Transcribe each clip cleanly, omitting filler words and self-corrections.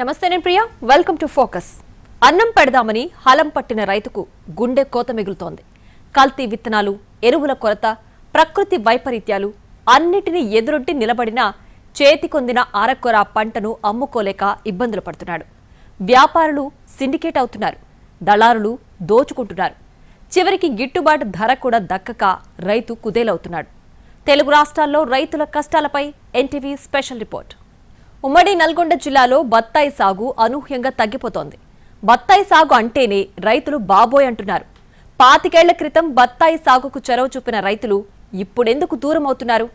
నమస్తే నేను Priya welcome to focus. అన్నం పెడదామని హలం పట్టిన రైతుకు గుండె కోత మిగులుతోంది. కల్తీ విత్తనాలు, ఎరువుల కొరత, ప్రకృతి వైపరీత్యాలు అన్నిటినీ ఎదురొడ్డి నిలబడిన చేతికొందిన అరకొర పంటను అమ్ముకోలేక ఇబ్బందులు పడుతున్నాడు. వ్యాపారులు సిండికేట్ అవుతున్నారు, దళారులు దోచుకుంటున్నారు. చివరికి గిట్టుబాటు ధర కూడా దక్కక రైతు కుదేలవుతున్నాడు. తెలుగు రాష్ట్రాల్లో రైతుల కష్టాలపై ఎన్టీవీ స్పెషల్ రిపోర్ట్. ఉమ్మడి నల్గొండ జిల్లాలో బత్తాయి సాగు అనూహ్యంగా తగ్గిపోతోంది. బత్తాయి సాగు అంటేనే రైతులు బాబోయ్ అంటున్నారు. 25 ఏళ్ల క్రితం బత్తాయి సాగుకు చొరవ చూపిన రైతులు ఇప్పుడెందుకు దూరం అవుతున్నారు?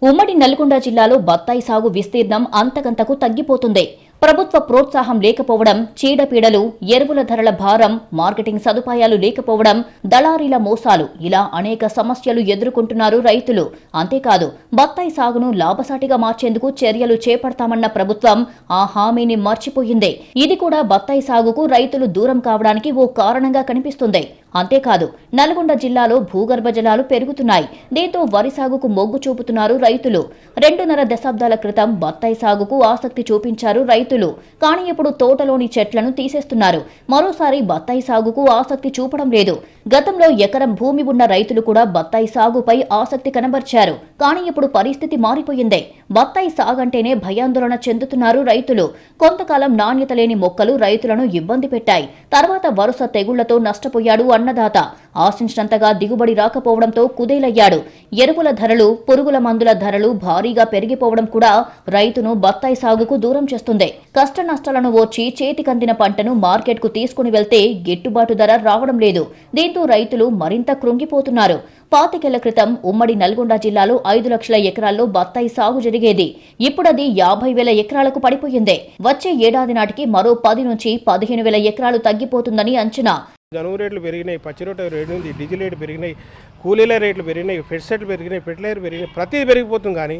ఉమ్మడి నల్గొండ జిల్లాలో బత్తాయి సాగు విస్తీర్ణం అంతకంతకు తగ్గిపోతుంది. ప్రభుత్వ ప్రోత్సాహం లేకపోవడం, చీడపీడలు, ఎరువుల ధరల భారం, మార్కెటింగ్ సదుపాయాలు లేకపోవడం, దళారీల మోసాలు ఇలా అనేక సమస్యలు ఎదుర్కొంటున్నారు రైతులు. అంతేకాదు బత్తాయి సాగును లాభసాటిగా మార్చేందుకు చర్యలు చేపడతామన్న ప్రభుత్వం ఆ హామీని మర్చిపోయింది. ఇది కూడా బత్తాయి సాగుకు రైతులు దూరం కావడానికి ఓ కారణంగా కనిపిస్తుంది. అంతేకాదు నల్గొండ జిల్లాలో భూగర్భ జలాలు పెరుగుతున్నాయి. దీంతో వరి సాగుకు మొగ్గు చూపుతున్నారు రైతులు. 2.5 దశాబ్దాల క్రితం బత్తాయి సాగుకు ఆసక్తి చూపించారు రైతులు. కానీ ఇప్పుడు తోటలోని చెట్లను తీసేస్తున్నారు. మరోసారి బత్తాయి సాగుకు ఆసక్తి చూపడం లేదు. గతంలో ఎకరం భూమి ఉన్న రైతులు కూడా బత్తాయి సాగుపై ఆసక్తి కనబర్చారు. కానీ ఇప్పుడు పరిస్థితి మారిపోయింది. బత్తాయి సాగంటేనే భయాందోళన చెందుతున్నారు రైతులు. కొంతకాలం నాణ్యత లేని మొక్కలు రైతులను ఇబ్బంది పెట్టాయి. తర్వాత వరుస తెగుళ్లతో నష్టపోయాడు అన్నదాత. ఆశించినంతగా దిగుబడి రాకపోవడంతో కుదేలయ్యాడు. ఎరువుల ధరలు, పురుగుల మందుల ధరలు భారీగా పెరిగిపోవడం కూడా రైతును బత్తాయి సాగుకు దూరం చేస్తుంది. కష్ట నష్టాలను ఓర్చి చేతికందిన పంటను మార్కెట్కు తీసుకుని వెళ్తే గిట్టుబాటు ధర రావడం లేదు. దీంతో రైతులు మరింత కృంగిపోతున్నారు. 25 ఏళ్ల క్రితం ఉమ్మడి నల్గొండ జిల్లాలో 5 లక్షల ఎకరాల్లో బత్తాయి సాగు జరిగేది. ఇప్పుడది 50,000 ఎకరాలకు పడిపోయింది. వచ్చే ఏడాది నాటికి మరో 10 నుంచి 15,000 ఎకరాలు తగ్గిపోతుందని అంచనా. జనుము రేట్లు పెరిగినాయి, పచ్చి రొట్టె రేటు ఉంది, డీజిల్ రేట్లు పెరిగినాయి, కూలీల రేట్లు పెరిగినాయి, పెస్టిసైడ్లు పెరిగినాయి, ఫెర్టిలైజర్ పెరిగినాయి, ప్రతిదీ పెరిగిపోతుంది. కానీ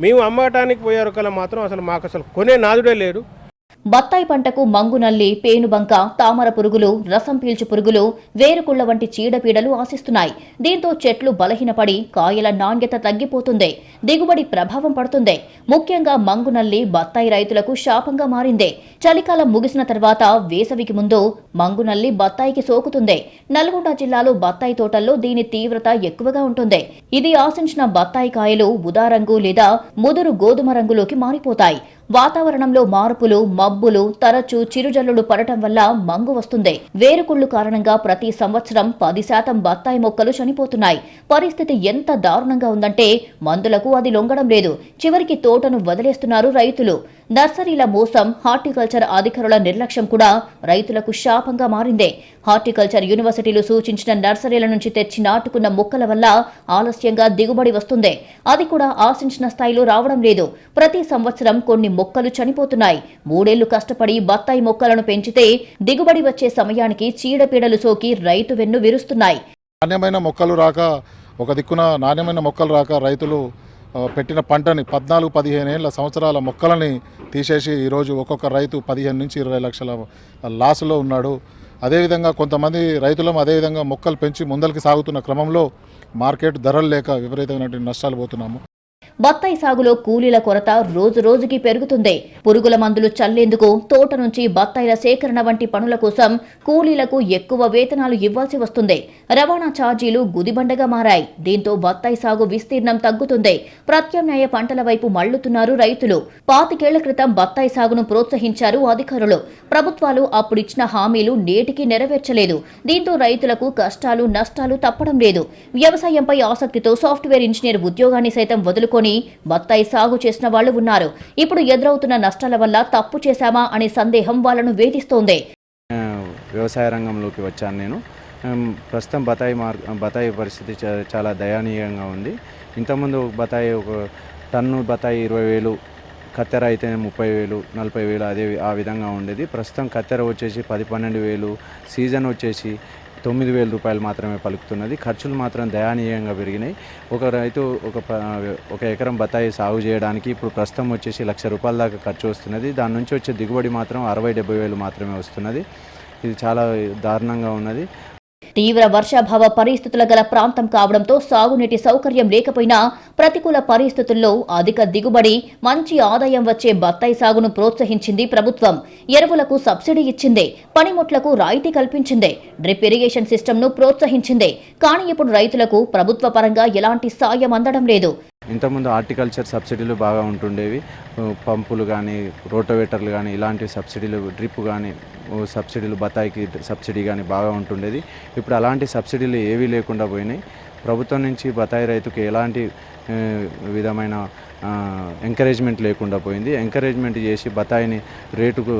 మేము అమ్మటానికి పోయే రకాల మాత్రం అసలు మాకు అసలు కొనే నాదుడే లేడు. బత్తాయి పంటకు మంగునల్లి, పేనుబంక, తామర పురుగులు, రసం పీల్చు పురుగులు, వేరుకుళ్ల వంటి చీడపీడలు ఆశిస్తున్నాయి. దీంతో చెట్లు బలహీనపడి కాయల నాణ్యత తగ్గిపోతుంది. దిగుబడి ప్రభావం పడుతుంది. ముఖ్యంగా మంగునల్లి బత్తాయి రైతులకు శాపంగా మారింది. చలికాలం ముగిసిన తర్వాత వేసవికి ముందు మంగునల్లి బత్తాయికి సోకుతుంది. నల్గొండ జిల్లాలో బత్తాయి తోటల్లో దీని తీవ్రత ఎక్కువగా ఉంటుంది. ఇది ఆశించిన బత్తాయి కాయలు ఉదారంగు లేదా ముదురు గోధుమ రంగులోకి మారిపోతాయి. వాతావరణంలో మార్పులు, మబ్బులు, తరచూ చిరుజల్లులు పడటం వల్ల మంగు వస్తుంది. వేరుకుళ్లు కారణంగా ప్రతి సంవత్సరం 10% బత్తాయి మొక్కలు చనిపోతున్నాయి. పరిస్థితి ఎంత దారుణంగా ఉందంటే మందులకు అది లొంగడం లేదు. చివరికి తోటను వదిలేస్తున్నారు రైతులు. నర్సరీల మోసం, హార్టికల్చర్ అధికారుల నిర్లక్ష్యం కూడా రైతులకు శాపంగా మారింది. హార్టికల్చర్ యూనివర్సిటీలు సూచించిన నర్సరీల నుంచి తెచ్చి నాటుకున్న మొక్కల వల్ల ఆలస్యంగా దిగుబడి వస్తుంది. అది కూడా ఆశించిన స్థాయిలో రావడం లేదు. ప్రతి సంవత్సరం కొన్ని మొక్కలు చనిపోతున్నాయి. 3 ఏళ్లు కష్టపడి బత్తాయి మొక్కలను పెంచితే దిగుబడి వచ్చే సమయానికి చీడపీడలు సోకి రైతు వెన్ను విరుస్తున్నాయి. నాణ్యమైన మొక్కలు రాక, ఒక దిక్కున నాణ్యమైన మొక్కలు రాక రైతులు పెట్టిన పంటని 14-15 ఏళ్ల సంవత్సరాల మొక్కలని తీసేసి ఈరోజు ఒక్కొక్క రైతు 15 నుంచి 20 లక్షల లాసులో ఉన్నాడు. అదేవిధంగా కొంతమంది రైతులం అదేవిధంగా మొక్కలు పెంచి ముందరికి సాగుతున్న క్రమంలో మార్కెట్ ధరలు లేక విపరీతమైనటువంటి నష్టాలు పోతున్నాము. బత్తాయి సాగులో కూలీల కొరత రోజు రోజుకి పెరుగుతుంది. పురుగుల మందులు చల్లేందుకు, తోట నుంచి బత్తాయిల సేకరణ వంటి పనుల కోసం కూలీలకు ఎక్కువ వేతనాలు ఇవ్వాల్సి వస్తుంది. రవాణా ఛార్జీలు గుదిబండగా మారాయి. దీంతో బత్తాయి సాగు విస్తీర్ణం తగ్గుతుంది. ప్రత్యామ్నాయ పంటల వైపు మళ్లుతున్నారు రైతులు. 25 ఏళ్ల క్రితం బత్తాయి సాగును ప్రోత్సహించారు అధికారులు. ప్రభుత్వాలు అప్పుడిచ్చిన హామీలు నేటికి నెరవేర్చలేదు. దీంతో రైతులకు కష్టాలు, నష్టాలు తప్పడం లేదు. వ్యవసాయంపై ఆసక్తితో సాఫ్ట్వేర్ ఇంజనీర్ ఉద్యోగాన్ని సైతం వదులుకొని బత్తాయి సాగు చేసిన వాళ్లు ఉన్నారు. ఇప్పుడు ఎదురవుతున్న నష్టాల వల్ల తప్పు చేశామా అనే సందేహం వాళ్ళను వేధిస్తోంది. వ్యవసాయ రంగంలోకి వచ్చాను నేను. ప్రస్తుతం బత్తాయి పరిస్థితి చాలా దయనీయంగా ఉంది. ఇంతకుముందు బత్తాయి ఒక టన్ను బత్తాయి 20,000, కత్తెర అయితే 30,000, 40,000 ఆ విధంగా ఉండేది. ప్రస్తుతం కత్తెర వచ్చేసి 10-12,000, సీజన్ వచ్చేసి 9,000 రూపాయలు మాత్రమే పలుకుతున్నది. ఖర్చులు మాత్రం దయనీయంగా పెరిగినాయి. ఒక రైతు ఒక ఎకరం బత్తాయి సాగు చేయడానికి ఇప్పుడు ప్రస్తుతం వచ్చేసి 1,00,000 రూపాయల దాకా ఖర్చు వస్తున్నది. దాని నుంచి వచ్చే దిగుబడి మాత్రం 60-70 వేలు మాత్రమే వస్తున్నది. ఇది చాలా దారుణంగా ఉన్నది. తీవ్ర వర్షాభావ పరిస్థితుల గల ప్రాంతం కావడంతో సాగునీటి సౌకర్యం లేకపోయినా ప్రతికూల పరిస్థితుల్లో అధిక దిగుబడి, మంచి ఆదాయం వచ్చే బత్తాయి సాగును ప్రోత్సహించింది ప్రభుత్వం. ఎరువులకు సబ్సిడీ ఇచ్చింది, పనిముట్లకు రాయితీ కల్పించింది, డ్రిప్ ఇరిగేషన్ సిస్టమ్ను ప్రోత్సహించింది. కానీ ఇప్పుడు రైతులకు ప్రభుత్వ పరంగా ఎలాంటి సాయం అందడం లేదు. ఇంతకుముందు హార్టికల్చర్ సబ్సిడీలు బాగా ఉంటుండేవి. పంపులు కానీ, రోటోవేటర్లు కానీ, ఇలాంటి సబ్సిడీలు, డ్రిప్ కానీ సబ్సిడీలు, బత్తాయికి సబ్సిడీ కానీ బాగా ఉంటుండేది. ఇప్పుడు అలాంటి సబ్సిడీలు ఏవీ లేకుండా పోయినాయి. ప్రభుత్వం నుంచి బత్తాయి రైతుకి ఎలాంటి విధమైన ఎంకరేజ్మెంట్ లేకుండా పోయింది. ఎంకరేజ్మెంట్ చేసి బత్తాయిని రేటుకు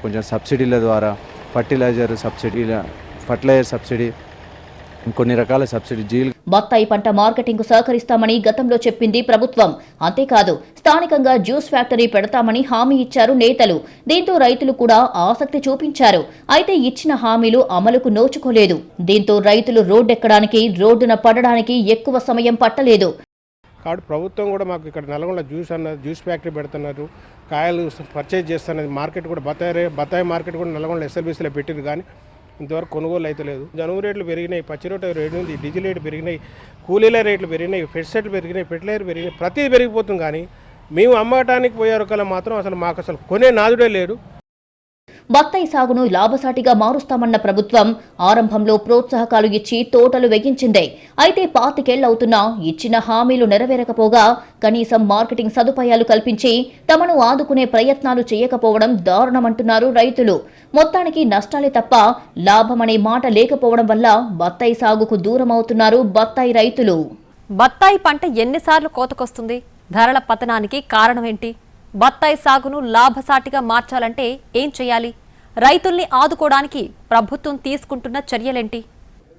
కొంచెం సబ్సిడీల ద్వారా ఫర్టిలైజర్ సబ్సిడీ, కొన్ని రకాల సబ్సిడీ బత్తాయి పంట మార్కెటింగ్ కు సహకరిస్తామని గతంలో చెప్పింది ప్రభుత్వం. అంతేకాదు స్థానికంగా జ్యూస్ ఫ్యాక్టరీ పెడతామని హామీ ఇచ్చారు నేతలు. దీంతో రైతులు కూడా ఆసక్తి చూపించారు. అయితే ఇచ్చిన హామీలు అమలుకు నోచుకోలేదు. దీంతో రైతులు రోడ్డెక్కడానికి, రోడ్డున పడడానికి ఎక్కువ సమయం పట్టలేదు. కాబట్టి ప్రభుత్వం కూడా మాకు ఇక్కడ నల్గొండ జ్యూస్ ఫ్యాక్టరీ పెడుతున్నారు, కాయలు పర్చేజ్ చేస్తున్నది. మార్కెట్ కూడా బత్తాయి మార్కెట్ కూడా నల్గొండ ఎస్ఎల్బీసీలో పెట్టింది, కానీ ఇంతవరకు కొనుగోలు అయితే లేదు. జనుము రేట్లు పెరిగినాయి, పచ్చిరొట్ట రేటు ఉంది, డీజిల్ రేటు పెరిగినాయి, కూలీల రేట్లు పెరిగినాయి, ఫెర్టిలైజర్ పెరిగినాయి, ఫెర్టిలైజర్ పెరిగినాయి, ప్రతిదీ పెరిగిపోతుంది. కానీ మేము అమ్మటానికి పోయారు కల్లా మాత్రం అసలు మాకు అసలు కొనే నాదుడే లేడు. బత్తాయి సాగును లాభసాటిగా మారుస్తామన్న ప్రభుత్వం ఆరంభంలో ప్రోత్సాహకాలు ఇచ్చి తోటలు వెగించిందే. అయితే 25 ఏళ్లవుతున్నా ఇచ్చిన హామీలు నెరవేరకపోగా కనీసం మార్కెటింగ్ సదుపాయాలు కల్పించి తమను ఆదుకునే ప్రయత్నాలు చేయకపోవడం దారుణమంటున్నారు రైతులు. మొత్తానికి నష్టాలే తప్ప లాభమనే మాట లేకపోవడం వల్ల బత్తాయి సాగుకు దూరమవుతున్నారు బత్తాయి రైతులు. బత్తాయి పంట ఎన్నిసార్లు కోతకొస్తుంది? ధరల పతనానికి కారణమేంటి? బత్తాయి సాగును లాభసాటిగా మార్చాలంటే ఏం చేయాలి? రైతుల్ని ఆదుకోవడానికి ప్రభుత్వం తీసుకుంటున్న చర్యలేంటి?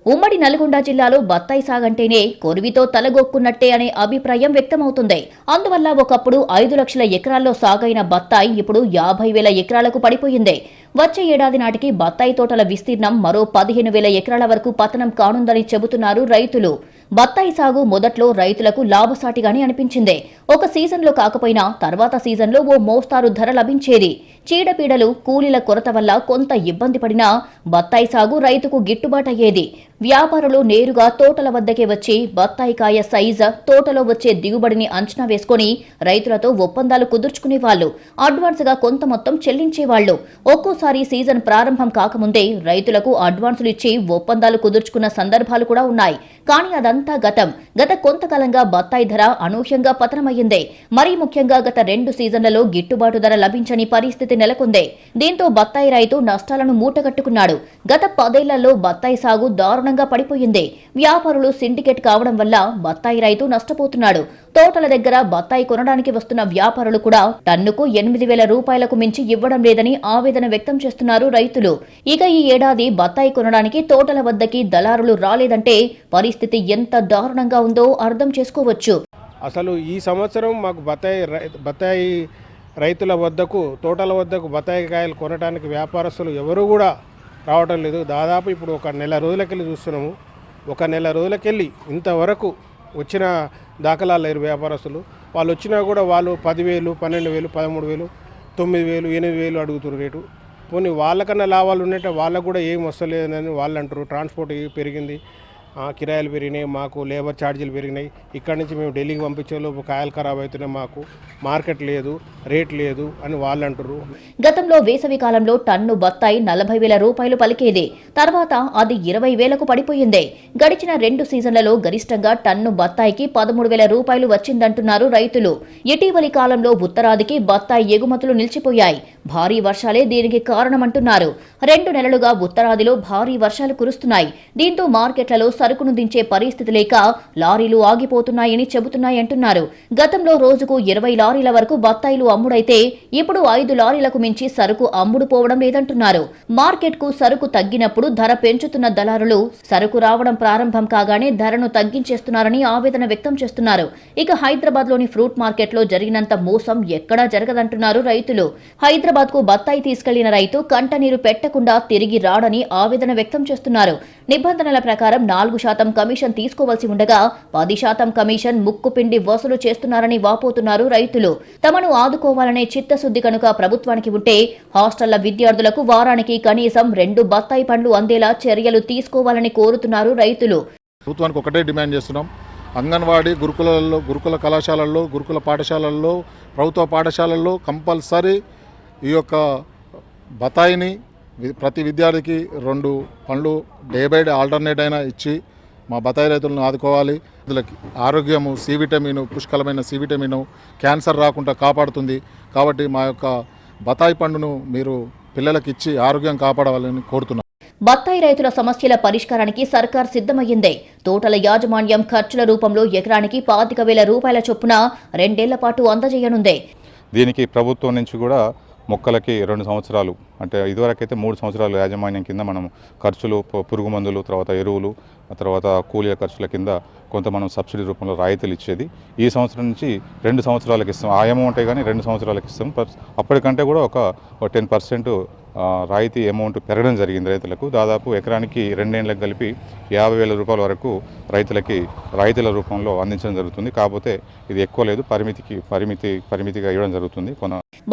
ఉమ్మడి నల్గొండ జిల్లాలో బత్తాయి సాగంటేనే కొరివితో తలగొక్కున్నట్టే అనే అభిప్రాయం వ్యక్తమవుతుంది. అందువల్ల ఒకప్పుడు 5 లక్షల ఎకరాల్లో సాగైన బత్తాయి ఇప్పుడు 50,000 ఎకరాలకు పడిపోయింది. వచ్చే ఏడాది నాటికి బత్తాయి తోటల విస్తీర్ణం మరో 15,000 ఎకరాల వరకు పతనం కానుందని చెబుతున్నారు రైతులు. బత్తాయి సాగు మొదట్లో రైతులకు లాభసాటిగానే అనిపించింది. ఒక సీజన్లో కాకపోయినా తర్వాత సీజన్లో ఓ మోస్తారు ధర లభించేది. చీడపీడలు, కూలీల కొరత వల్ల కొంత ఇబ్బంది పడినా బత్తాయి సాగు రైతుకు గిట్టుబాటయ్యేది. వ్యాపారులు నేరుగా తోటల వద్దకే వచ్చి బత్తాయికాయ సైజు, తోటలో వచ్చే దిగుబడిని అంచనా వేసుకుని రైతులతో ఒప్పందాలు కుదుర్చుకునేవాళ్లు. అడ్వాన్స్గా కొంత మొత్తం చెల్లించేవాళ్లు. ఒక్కోసారి సీజన్ ప్రారంభం కాకముందే రైతులకు అడ్వాన్సులు ఇచ్చి ఒప్పందాలు కుదుర్చుకున్న సందర్భాలు కూడా ఉన్నాయి. కానీ అదంతా గతం. గత కొంతకాలంగా బత్తాయి ధర అనూహ్యంగా పతనమయ్యింది. మరీ ముఖ్యంగా గత 2 సీజన్లలో గిట్టుబాటు ధర లభించని పరిస్థితి నెలకొంది. దీంతో బత్తాయి రైతు నష్టాలను మూటగట్టుకున్నాడు. గత 10 ఏళ్లలో బత్తాయి సాగు దారుణంగా పడిపోయింది. వ్యాపారులు సిండికేట్ కావడం వల్ల బత్తాయి రైతు నష్టపోతున్నాడు. తోటల దగ్గర బత్తాయి కొనడానికి వస్తున్న వ్యాపారులు కూడా టన్నుకు 8,000 రూపాయలకు మించి ఇవ్వడం లేదని ఆవేదన వ్యక్తం చేస్తున్నారు రైతులు. ఇక ఈ ఏడాది బత్తాయి కొనడానికి తోటల వద్దకి దళారులు రాలేదంటే పరిస్థితి ఎంత దారుణంగా ఉందో అర్థం చేసుకోవచ్చు. అసలు ఈ సంవత్సరం మాకు బత్తాయి రైతుల వద్దకు, తోటల వద్దకు బత్తాయి కాయలు కొనడానికి వ్యాపారస్తులు ఎవరు కూడా రావడం లేదు. దాదాపు ఇప్పుడు ఒక నెల రోజులకెళ్ళి చూస్తున్నాము. ఒక నెల రోజులకెళ్ళి ఇంతవరకు వచ్చిన దాఖలాలు లేరు వ్యాపారస్తులు. వాళ్ళు వచ్చినా కూడా వాళ్ళు 10,000, 12,000, 13,000, 9,000, 8,000 అడుగుతున్నారు రేటు. పోనీ వాళ్ళకన్నా లాభాలు ఉన్నట్టే వాళ్ళకు కూడా ఏం వస్తలేదని వాళ్ళు అంటారు. ట్రాన్స్పోర్ట్ పెరిగింది, కిరాయిలు పెరిగినాయి, మాకు లేబర్ ఛార్జీలు పెరిగినాయి, ఇక్కడి నుంచి మేము ఢిల్లీకి పంపించేలోపు కాయలు ఖరాబ్ అవుతున్నాయి, మాకు మార్కెట్ లేదు, రేట్ లేదు అని వాళ్ళు అంటారు. గతంలో వేసవి కాలంలో టన్ను బత్తాయి 40,000 రూపాయలు పలికేది. తర్వాత అది 20,000కు పడిపోయింది. గడిచిన 2 సీజన్లలో గరిష్టంగా టన్ను బత్తాయికి 13,000 రూపాయలు వచ్చిందంటున్నారు రైతులు. ఇటీవలి కాలంలో ఉత్తరాదికి బత్తాయి ఎగుమతులు నిలిచిపోయాయి. భారీ వర్షాలే దీనికి కారణమంటున్నారు. 2 నెలలుగా ఉత్తరాదిలో భారీ వర్షాలు కురుస్తున్నాయి. దీంతో మార్కెట్లలో సరుకును దించే పరిస్థితి లేక లారీలు ఆగిపోతున్నాయని చెబుతున్నాయంటున్నారు. గతంలో రోజుకు 20 లారీల వరకు బత్తాయిలు అమ్ముడైతే ఇప్పుడు 5 లారీలకు మించి సరుకు అమ్ముడుపోవడం లేదంటున్నారు. మార్కెట్కు సరుకు తగ్గినప్పుడు ధర పెంచుతున్న దళారులు సరుకు రావడం ప్రారంభం కాగానే ధరను తగ్గించేస్తున్నారని ఆవేదన వ్యక్తం చేస్తున్నారు. ఇక హైదరాబాద్లోని ఫ్రూట్ మార్కెట్లో జరిగినంత మోసం ఎక్కడా జరగదంటున్నారు రైతులు. హైదరాబాద్కు బత్తాయి తీసుకెళ్లిన రైతు కంటనీరు పెట్టకుండా తిరిగి రాడని ఆవేదన వ్యక్తం చేస్తున్నారు. నిబంధనల ప్రకారం 4% కమిషన్ తీసుకోవాల్సి ఉండగా 10% కమిషన్ ముక్కుపిండి వసూలు చేస్తున్నారని వాపోతున్నారు రైతులు. తమను ఆదుకోవాలనే చిత్తశుద్ధి కనుక ప్రభుత్వానికి ఉంటే హాస్టళ్ల విద్యార్థులకు వారానికి కనీసం 2 బత్తాయి పండ్లు అందేలా చర్యలు తీసుకోవాలని కోరుతున్నారు రైతులు. ప్రభుత్వానికి ఒకటే డిమాండ్ చేస్తున్నాం. అంగన్వాడీ గురుకుల కళాశాలల్లో, గురుకుల పాఠశాలల్లో, ప్రభుత్వ పాఠశాలల్లో కంపల్సరీ ఈ యొక్క బతాయిని ప్రతి విద్యార్థికి 2 పండ్లు డే బై డే ఆల్టర్నేట్ అయినా ఇచ్చి మా బతాయి రైతులను ఆదుకోవాలి. వీళ్ళకి ఆరోగ్యము, సి విటమిన్, పుష్కలమైన సి విటమిన్ క్యాన్సర్ రాకుండా కాపాడుతుంది. కాబట్టి మా యొక్క బతాయి పండును మీరు పిల్లలకి ఇచ్చి ఆరోగ్యం కాపాడాలని కోరుతున్నాం. బత్తాయి రైతుల సమస్యల పరిష్కారానికి సర్కార్ సిద్ధమయ్యిందే. తోటల యాజమాన్యం ఖర్చుల రూపంలో ఎకరానికి 25,000 రూపాయల చొప్పున 2 ఏళ్ల పాటు అందజేయనుందే. దీనికి ప్రభుత్వం నుంచి కూడా మొక్కలకి 2 సంవత్సరాలు, అంటే ఇదివరకైతే 3 సంవత్సరాలు యాజమాన్యం కింద మనం ఖర్చులు, పురుగు మందులు, తర్వాత ఎరువులు, తర్వాత కూలీల ఖర్చుల కింద కొంత మనం సబ్సిడీ రూపంలో రాయితీలు ఇచ్చేది. ఈ సంవత్సరం నుంచి 2 సంవత్సరాలకు ఇస్తాం. ఆ అమౌంటే కానీ 2 సంవత్సరాలకు ఇస్తాం. అప్పటికంటే కూడా ఒక 10% రాయితీ అమౌంట్ పెరగడం జరిగింది రైతులకు. దాదాపు ఎకరానికి 2 ఏళ్ళకి కలిపి 50,000 రూపాయల వరకు రైతులకి రాయితీల రూపంలో అందించడం జరుగుతుంది. కాకపోతే ఇది ఎక్కువ లేదు, పరిమితిగా ఇవ్వడం జరుగుతుంది.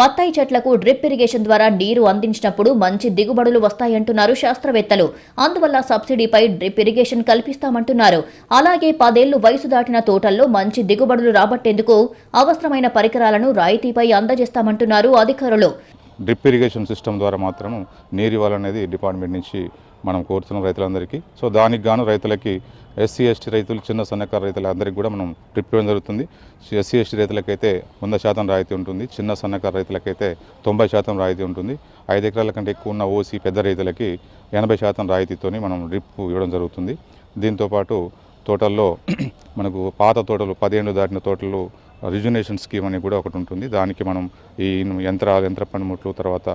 బత్తాయి చెట్లకు డ్రిప్ ఇరిగేషన్ ద్వారా నీరు అందించినప్పుడు మంచి దిగుబడులు వస్తాయంటున్నారు శాస్త్రవేత్తలు. అందువల్ల సబ్సిడీపై డ్రిప్ ఇరిగేషన్ కల్పిస్తామంటున్నారు. అలాగే 10 ఏళ్లు వయసు దాటిన తోటల్లో మంచి దిగుబడులు రాబట్టేందుకు అవసరమైన పరికరాలను రాయితీపై అందజేస్తామంటున్నారు అధికారులు. డ్రిప్ ఇరిగేషన్ సిస్టమ్ ద్వారా మాత్రము నీరు ఇవ్వాలనేది డిపార్ట్మెంట్ నుంచి మనం కోరుతున్నాం రైతులందరికీ. సో దానికి గాను రైతులకి ఎస్సీ ఎస్టీ రైతులు, చిన్న సన్నకారు రైతులందరికీ కూడా మనం డ్రిప్ ఇవ్వడం జరుగుతుంది. ఎస్సీ ఎస్టీ రైతులకైతే 100% రాయితీ ఉంటుంది. చిన్న సన్నకారు రైతులకైతే 90% రాయితీ ఉంటుంది. 5 ఎకరాల కంటే ఎక్కువ ఉన్న ఓసీ పెద్ద రైతులకి 80% రాయితీతోని మనం డ్రిప్ ఇవ్వడం జరుగుతుంది. దీంతోపాటు తోటల్లో మనకు పాత తోటలు, 10 ఏళ్ళు దాటిన తోటలు రిజునేషన్ స్కీమ్ అని కూడా ఒకటి ఉంటుంది. దానికి మనం ఈ యంత్ర పనిముట్లు, తర్వాత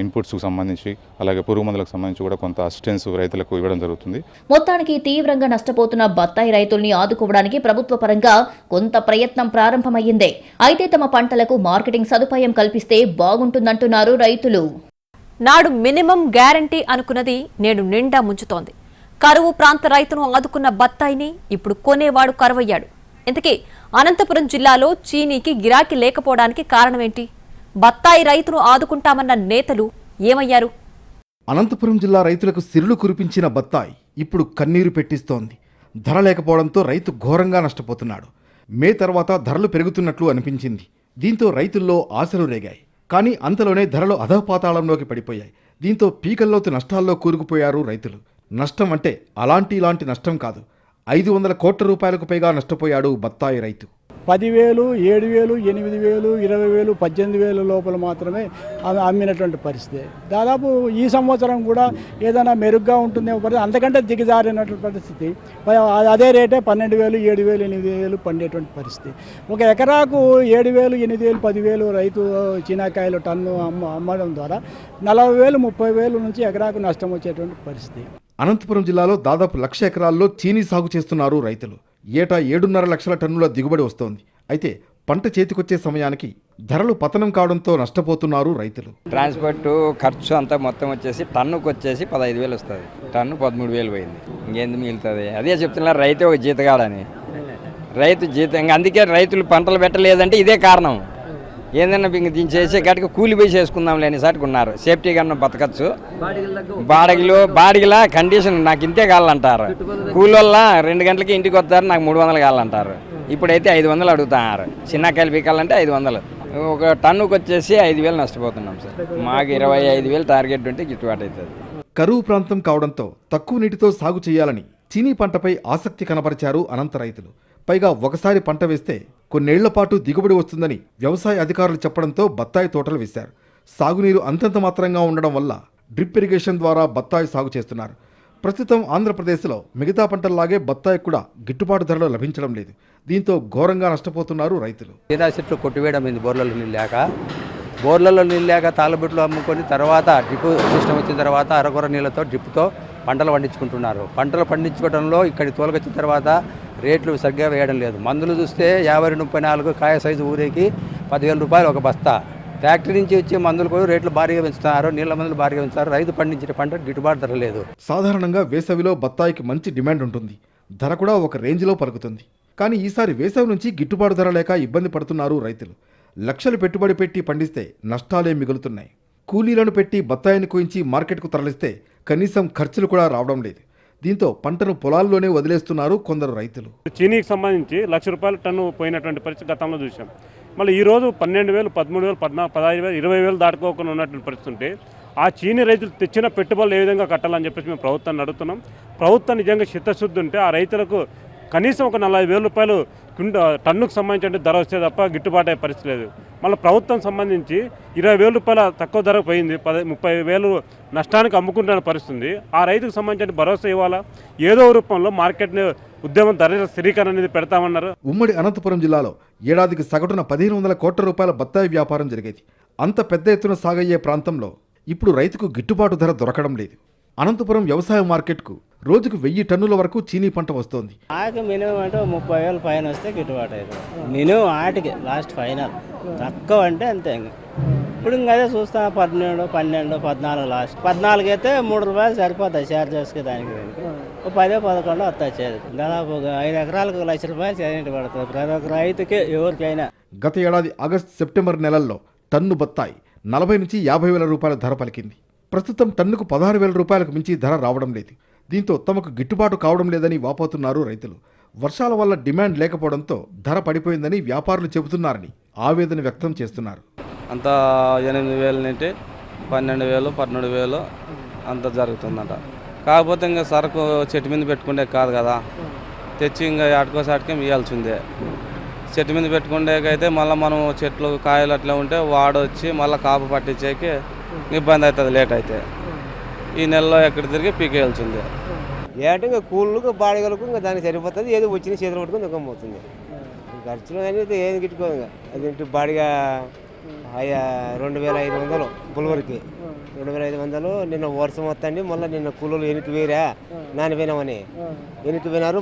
ఇన్పుట్స్కు సంబంధించి, అలాగే పురుగు మందులకు సంబంధించి కూడా కొంత అసిస్టెన్స్ రైతులకు ఇవ్వడం జరుగుతుంది. మొత్తానికి తీవ్రంగా నష్టపోతున్న బత్తాయి రైతుల్ని ఆదుకోవడానికి ప్రభుత్వ పరంగా కొంత ప్రయత్నం ప్రారంభమయ్యిందే. అయితే తమ పంటలకు మార్కెటింగ్ సదుపాయం కల్పిస్తే బాగుంటుందంటున్నారు రైతులు. నాడు మినిమం గ్యారంటీ అనుకున్నది నేడు నిండా ముంచుతోంది. కరువు ప్రాంత రైతును ఆదుకున్న బత్తాయిని ఇప్పుడు కొనేవాడు కరువయ్యాడు. ఇంతకీ అనంతపురం జిల్లాలో చీనీకి గిరాకీ లేకపోవడానికి కారణమేంటి? బత్తాయి రైతును ఆదుకుంటామన్న నేతలు ఏమయ్యారు? అనంతపురం జిల్లా రైతులకు సిరులు కురిపించిన బత్తాయి ఇప్పుడు కన్నీరు పెట్టిస్తోంది. ధర లేకపోవడంతో రైతు ఘోరంగా నష్టపోతున్నాడు. మే తర్వాత ధరలు పెరుగుతున్నట్లు అనిపించింది. దీంతో రైతుల్లో ఆశలు రేగాయి. కానీ అంతలోనే ధరలు అధపాతాళంలోకి పడిపోయాయి. దీంతో పీకల్లోతు నష్టాల్లో కూరుకుపోయారు రైతులు. నష్టం అంటే ఇలాంటి నష్టం కాదు. 500 కోట్ల రూపాయలకు పైగా నష్టపోయాడు బత్తాయి రైతు. 10,000, 7,000, 8,000, 20,000, 18,000 లోపల మాత్రమే అమ్మినటువంటి పరిస్థితి. దాదాపు ఈ సంవత్సరం కూడా ఏదైనా మెరుగ్గా ఉంటుందేమో పరిస్థితి, అంతకంటే దిగజారినటువంటి పరిస్థితి. అదే రేటే 12,000, 7,000, 8,000 పండేటువంటి పరిస్థితి. ఒక ఎకరాకు 7,000, 8,000, 10,000 రైతు చీనాకాయలు టన్ను అమ్మడం ద్వారా 40,000, 30,000 నుంచి ఎకరాకు నష్టం వచ్చేటువంటి పరిస్థితి. అనంతపురం జిల్లాలో దాదాపు 1,00,000 ఎకరాల్లో చీనీ సాగు చేస్తున్నారు రైతులు. ఏటా 7.5 లక్షల టన్నుల దిగుబడి వస్తోంది. అయితే పంట చేతికొచ్చే సమయానికి ధరలు పతనం కావడంతో నష్టపోతున్నారు రైతులు. ట్రాన్స్పోర్ట్ ఖర్చు అంతా మొత్తం వచ్చేసి టన్నుకు వచ్చేసి 15,000 వస్తుంది. టన్ను 13,000 పోయింది. ఇంకేంది మిగులుతుంది? అదే చెప్తున్నారు, రైతే ఒక జీతగాడని. రైతు జీతం, అందుకే రైతులు పంటలు పెట్టలేదంటే ఇదే కారణం. ఏందన్నా ఇంక దీన్ని చేసే గట్టిగా కూలి పోయి చేసుకుందాం లేని సాటికి ఉన్నారు. సేఫ్టీ కన్నా బతకచ్చు. బాడిగిలా కండిషన్ నాకు ఇంతే కావాలంటారు. కూలోళ్ళ 2 గంటలకి ఇంటికి వస్తారు, నాకు 300 కావాలంటారు. ఇప్పుడైతే 500 అడుగుతున్నారు. చిన్నకాయలు పీకాలంటే 500. ఒక టన్నుకు వచ్చేసి 5,000 నష్టపోతున్నాం సార్. మాకు 25,000 టార్గెట్ ఉంటే గిట్టుబాటు అవుతుంది. కరువు ప్రాంతం కావడంతో తక్కువ నీటితో సాగు చేయాలని చీనీ పంటపై ఆసక్తి కనబరిచారు అనంత రైతులు. పైగా ఒకసారి పంట వేస్తే కొన్నేళ్ల పాటు దిగుబడి వస్తుందని వ్యవసాయ అధికారులు చెప్పడంతో బత్తాయి తోటలు వేశారు. సాగునీరు అంతంత మాత్రంగా ఉండడం వల్ల డ్రిప్ ఇరిగేషన్ ద్వారా బత్తాయి సాగు చేస్తున్నారు. ప్రస్తుతం ఆంధ్రప్రదేశ్లో మిగతా పంటల్లాగే బత్తాయి కూడా గిట్టుబాటు ధరలో లభించడం లేదు. దీంతో ఘోరంగా నష్టపోతున్నారు రైతులు. చెట్లు కొట్టివేయడం అయింది. బోర్లలో నీళ్ళు లేక తాళ్ళబుట్లు అమ్ముకొని తర్వాత డ్రిప్ సిస్టమ్ వచ్చిన తర్వాత అరకొర నీళ్ళతో డ్రిప్తో పంటలు పండించుకుంటున్నారు. పంటలు పండించుకోవడంలో ఇక్కడి తోలుకొచ్చిన తర్వాత రేట్లు సరిగ్గా వేయడం లేదు. మందులు చూస్తే 50-34 కాయ సైజు ఊరేకి 10,000 రూపాయలు ఒక బస్తా. ఫ్యాక్టరీ నుంచి వచ్చే మందులు కూడా రేట్లు భారీగా పెంచుతున్నారు, నీళ్ళ మందులు భారీగా పెంచుతారు. రైతు పండించిన పంట గిట్టుబాటు ధర లేదు. సాధారణంగా వేసవిలో బత్తాయికి మంచి డిమాండ్ ఉంటుంది, ధర కూడా ఒక రేంజ్లో పలుకుతుంది. కానీ ఈసారి వేసవి నుంచి గిట్టుబాటు ధర లేక ఇబ్బంది పడుతున్నారు రైతులు. లక్షలు పెట్టుబడి పెట్టి పండిస్తే నష్టాలే మిగులుతున్నాయి. కూలీలను పెట్టి బత్తాయిని కోయించి మార్కెట్కు తరలిస్తే కనీసం ఖర్చులు కూడా రావడం లేదు. దీంతో పంటను పొలాల్లోనే వదిలేస్తున్నారు కొందరు రైతులు. చీనీకి సంబంధించి ₹1,00,000 టన్ను పోయినటువంటి పరిస్థితి గతంలో చూసాం. మళ్ళీ ఈరోజు 12,000, 13,000, 14,000, 15,000, 20,000 దాటుకోకుండా ఉన్నటువంటి పరిస్థితి ఉంటే ఆ చీనీ రైతులు తెచ్చిన పెట్టుబడులు ఏ విధంగా కట్టాలని చెప్పేసి మేము ప్రభుత్వాన్ని అడుగుతున్నాం. ప్రభుత్వం నిజంగా చిత్తశుద్ధి ఉంటే ఆ రైతులకు కనీసం ఒక ₹40,000 టన్నుకు సంబంధించిన ధర వస్తే తప్ప గిట్టుబాటు అయ్యే పరిస్థితి లేదు. మళ్ళీ ప్రభుత్వం సంబంధించి ₹20,000 తక్కువ ధర పోయింది, 30,000 నష్టానికి అమ్ముకుంటున్న పరిస్థితుంది. ఆ రైతుకు సంబంధించిన భరోసా ఇవ్వాలా, ఏదో రూపంలో మార్కెట్ని ఉద్యమం ధర స్థిరీకరణ అనేది పెడతామన్నారు. ఉమ్మడి అనంతపురం జిల్లాలో ఏడాదికి సగటున ₹1,500 కోట్ల బత్తాయి వ్యాపారం జరిగేది. అంత పెద్ద ఎత్తున సాగయ్యే ప్రాంతంలో ఇప్పుడు రైతుకు గిట్టుబాటు ధర దొరకడం లేదు. అనంతపురం వ్యవసాయ మార్కెట్కు రోజుకు 1000 టన్నుల వరకు చీనీ పంట వస్తోంది. మినిమం అంటే 30,000 పైన వస్తే గిట్టుబాటు అవుతుంది. మినిమం ఆటికి లాస్ట్ ఫైనల్, తక్కువ అంటే అంతే. ఇప్పుడు ఇంకా అదే చూస్తా 12, 14 లాస్ట్. 14 అయితే ₹3 సరిపోతాయి చార్జెస్కి, దానికి 10, 11 వస్తాయి. దాదాపు 5 ఎకరాలకు ₹1,00,000 చేయండి పడుతుంది ప్రతి ఒక్క రైతుకి ఎవరికైనా. గత ఏడాది ఆగస్టు, సెప్టెంబర్ నెలల్లో టన్ను బత్తాయి 40,000 నుంచి ₹50,000 ధర పలికింది. ప్రస్తుతం టన్నుకు ₹16,000 మించి ధర రావడం లేదు. దీంతో తమకు గిట్టుబాటు కావడం లేదని వాపోతున్నారు రైతులు. వర్షాల వల్ల డిమాండ్ లేకపోవడంతో ధర పడిపోయిందని వ్యాపారులు చెబుతున్నారని ఆవేదన వ్యక్తం చేస్తున్నారు. అంత 8,000 నుండి 12,000, 13,000 అంత జరుగుతుందట. కాకపోతే ఇంకా సరుకు చెట్టు మీద పెట్టుకుంటే కాదు కదా, తెచ్చి ఇంకా ఆడుకోసాటికే ఇవ్వాల్సిందే. చెట్టు మీద పెట్టుకుంటేకైతే మళ్ళీ మనం చెట్లు కాయలు అట్లా ఉంటే వాడొచ్చి మళ్ళీ కాపు పట్టించేకి ఇబ్బంది అవుతుంది. లేట్ అయితే ఈ నెలలో ఎక్కడ తిరిగి పీకేయాల్సిందే. ఏంటంటే ఇంకా కూళ్ళకు బాడీలకు ఇంకా దానికి సరిపోతుంది. ఏదో వచ్చిన చేతులు పట్టుకుని దుఃఖం పోతుంది. ఖర్చులు అనేది ఏది గిట్టుకోదు. అది బాడీగా 2,500 పులివరికి 2,500. నిన్న వర్షం వస్తుంది, మళ్ళీ నిన్న కూలీలు 8 వేరా నానిపోయినామని 8 పోయినారు.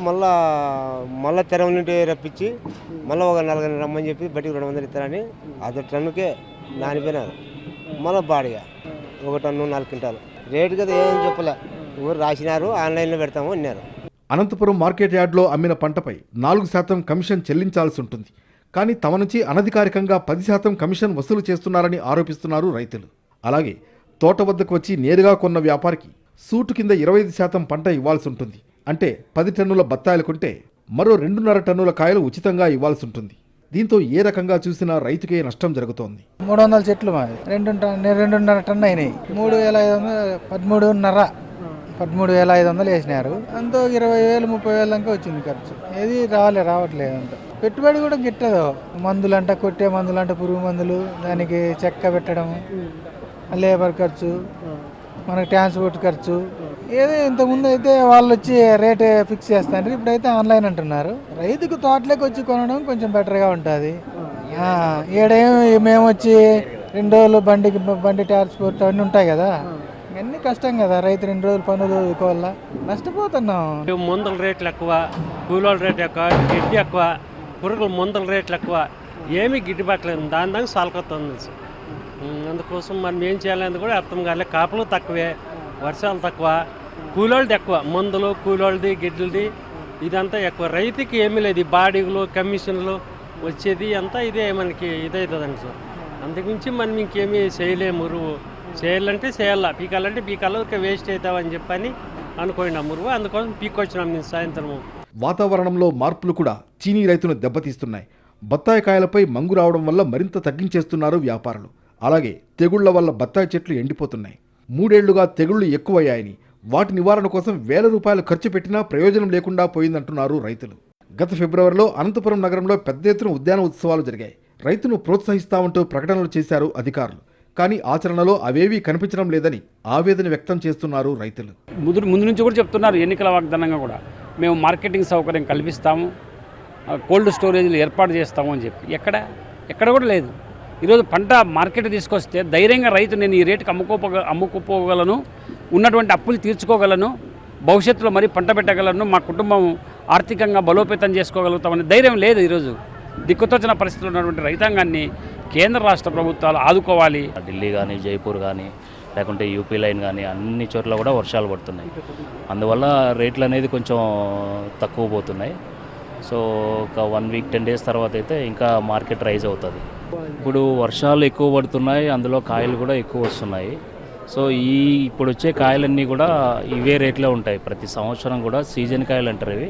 మళ్ళీ తెరవ నుండి రప్పించి మళ్ళీ ఒక 4 రమ్మని చెప్పి బట్టికి 200 ఇస్తారని అది టన్నుకే నానిపోయినారు. మళ్ళీ బాడీగా 1 టన్ను 4 క్వింటాలు రేటు కదా ఏం చెప్పలే. ఊరు రాసినారు, ఆన్లైన్లో పెడతాము అన్నారు. అనంతపురం మార్కెట్ యార్డ్లో అమ్మిన పంటపై 4% కమిషన్ చెల్లించాల్సి ఉంటుంది. కానీ తమ నుంచి అనధికారికంగా 10% కమిషన్ వసూలు చేస్తున్నారని ఆరోపిస్తున్నారు రైతులు. అలాగే తోట వద్దకు వచ్చి నేరుగా కొన్న వ్యాపారికి సూటు కింద 25% పంట ఇవ్వాల్సి ఉంటుంది. అంటే 10 టన్నుల బత్తాయిలు కొంటే మరో 2.5 టన్నుల కాయలు ఉచితంగా ఇవ్వాల్సి ఉంటుంది. దీంతో ఏ రకంగా చూసినా రైతుకే నష్టం జరుగుతోంది. 300 చెట్లు మాది 2.5 టన్ను అయినాయి. 13,500 13,500 వేసినారు. అంతా 20,000, 30,000 దాకా వచ్చింది ఖర్చు. ఏది రావట్లేదు. అంత పెట్టుబడి కూడా గిట్టదు. మందులంట, కొట్టే మందులంట, పురుగు మందులు, దానికి చెక్క పెట్టడం, లేబర్ ఖర్చు, మనకు ట్రాన్స్పోర్ట్ ఖర్చు. ఏదో ఇంతకుముందు అయితే వాళ్ళు వచ్చి రేట్ ఫిక్స్ చేస్తారు, ఇప్పుడైతే ఆన్లైన్ అంటున్నారు. రైతుకు తోటలోకి వచ్చి కొనడం కొంచెం బెటర్గా ఉంటుంది. ఈడేమి మేము వచ్చి 2 రోజులు బండి ట్రాన్స్పోర్ట్ అన్నీ ఉంటాయి కదా, ఇవన్నీ కష్టం కదా. రైతు 2 రోజులు పనులు వల్ల నష్టపోతున్నాం. మందుల రేట్లు ఎక్కువ, కూలోళ్ళ రేట్లు ఎక్కువ, గిడ్డి ఎక్కువ, పురుగుల మందుల రేట్లు ఎక్కువ, ఏమీ గిట్టుబాట్లేదు. దానికి సాలకొస్తుంది. అందుకోసం మనం ఏం చేయాలనేది కూడా అర్థం కాలే. కాపులు తక్కువే, వర్షాలు తక్కువ, కూలోళ్ళది ఎక్కువ. మందులు, కూలోళ్ళది, గిడ్లది ఇదంతా ఎక్కువ. రైతుకి ఏమీ లేదు. బాడీలు, కమిషన్లు వచ్చేది అంతా ఇదే మనకి ఇదవుతుందండి సార్. అందుగురించి మనం ఇంకేమీ చేయలేము. చేయాలంటే చేయాలా, పీకాలంటే పీకాల, వేస్ట్ అవుతామని చెప్పని అనుకోండి మురుగు. అందుకోసం పీకొచ్చినాం నేను సాయంత్రము. వాతావరణంలో మార్పులు కూడా చీనీ రైతును దెబ్బతీస్తున్నాయి. బత్తాయి కాయలపై మంగు రావడం వల్ల మరింత తగ్గించేస్తున్నారు వ్యాపారులు. అలాగే తెగుళ్ల వల్ల బత్తాయి చెట్లు ఎండిపోతున్నాయి. 3 ఏళ్లుగా తెగుళ్లు ఎక్కువయ్యాయని, వాటి నివారణ కోసం ₹1,000 ఖర్చు పెట్టినా ప్రయోజనం లేకుండా పోయిందంటున్నారు రైతులు. గత ఫిబ్రవరిలో అనంతపురం నగరంలో పెద్ద ఎత్తున ఉద్యాన ఉత్సవాలు జరిగాయి. రైతును ప్రోత్సహిస్తామంటూ ప్రకటనలు చేశారు అధికారులు. కానీ ఆచరణలో అవేవీ కనిపించడం లేదని ఆవేదన వ్యక్తం చేస్తున్నారు రైతులు. ముందు నుంచి కూడా చెప్తున్నారు, ఎన్నికల వాగ్దానంగా కూడా మేము మార్కెటింగ్ సౌకర్యం కల్పిస్తాము, కోల్డ్ స్టోరేజ్లు ఏర్పాటు చేస్తాము అని చెప్పి ఎక్కడ కూడా లేదు. ఈరోజు పంట మార్కెట్ తీసుకొస్తే ధైర్యంగా రైతు నేను ఈ రేటుకి అమ్ముకుపోగలను, ఉన్నటువంటి అప్పులు తీర్చుకోగలను, భవిష్యత్తులో మరి పంట పెట్టగలను, మా కుటుంబం ఆర్థికంగా బలోపేతం చేసుకోగలుగుతామని ధైర్యం లేదు. ఈరోజు దిక్కుతోచిన పరిస్థితుల్లో ఉన్నటువంటి రైతాంగాన్ని కేంద్ర రాష్ట్ర ప్రభుత్వాలు ఆదుకోవాలి. ఢిల్లీ కానీ, జైపూర్ కానీ, లేకుంటే యూపీ లైన్ కానీ అన్ని చోట్ల కూడా వర్షాలు పడుతున్నాయి. అందువల్ల రేట్లు అనేది కొంచెం తక్కువ పోతున్నాయి. సో ఒక 1 వీక్ 10 డేస్ తర్వాత అయితే ఇంకా మార్కెట్ రైజ్ అవుతుంది. ఇప్పుడు వర్షాలు ఎక్కువ పడుతున్నాయి, అందులో కాయలు కూడా ఎక్కువ వస్తున్నాయి. సో ఇప్పుడు వచ్చే కాయలన్నీ కూడా ఇవే రేట్లో ఉంటాయి. ప్రతి సంవత్సరం కూడా సీజన్ కాయలు అంటారు ఇవి.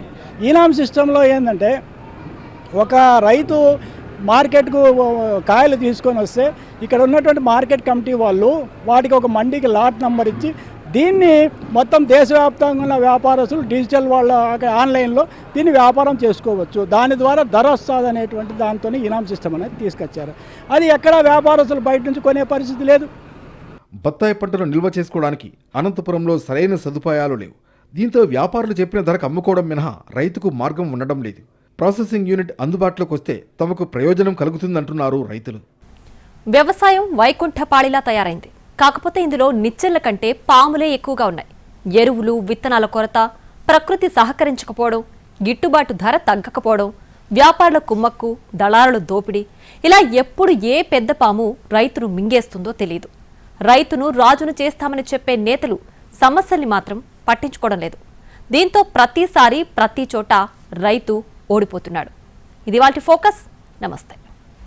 ఈనాం సిస్టంలో ఏంటంటే ఒక రైతు మార్కెట్కు కాయలు తీసుకొని వస్తే ఇక్కడ ఉన్నటువంటి మార్కెట్ కమిటీ వాళ్ళు వాటికి ఒక మండికి లాట్ నెంబర్ ఇచ్చి దీన్ని మొత్తం దేశవ్యాప్తంగా ఉన్న వ్యాపారస్తులు డిజిటల్ వాళ్ళ ఆన్లైన్లో దీన్ని వ్యాపారం చేసుకోవచ్చు. దాని ద్వారా ధర వస్తుంది అనేటువంటి దాంతో ఈనాం సిస్టమ్ అనేది తీసుకొచ్చారు. అది ఎక్కడ వ్యాపారస్తులు బయట నుంచి కొనే పరిస్థితి లేదు. బత్తాయి పంటను నిల్వ చేసుకోవడానికి అనంతపురంలో సరైన సదుపాయాలు లేవు. దీంతో వ్యాపారులు చెప్పిన ధరకు అమ్ముకోవడం మినహా రైతుకు మార్గం ఉండడం లేదు. ప్రాసెసింగ్ యూనిట్ అందుబాటులోకి వస్తే తమకు ప్రయోజనం కలుగుతుందంటున్నారు రైతులు. వ్యవసాయం వైకుంఠపాళిలా తయారైంది. కాకపోతే ఇందులో నిచ్చెళ్ల కంటే పాములే ఎక్కువగా ఉన్నాయి. ఎరువులు, విత్తనాల కొరత, ప్రకృతి సహకరించకపోవడం, గిట్టుబాటు ధర తగ్గకపోవడం, వ్యాపారుల కుమ్మక్కు, దళారుల దోపిడీ, ఇలా ఎప్పుడు ఏ పెద్ద పాము రైతును మింగేస్తుందో తెలియదు. రైతును రాజును చేస్తామని చెప్పే నేతలు సమస్యల్ని మాత్రం పట్టించుకోవడం లేదు. దీంతో ప్రతిసారి ప్రతి చోట రైతు ఓడిపోతున్నాడు. ఇది వాటి ఫోకస్. నమస్తే.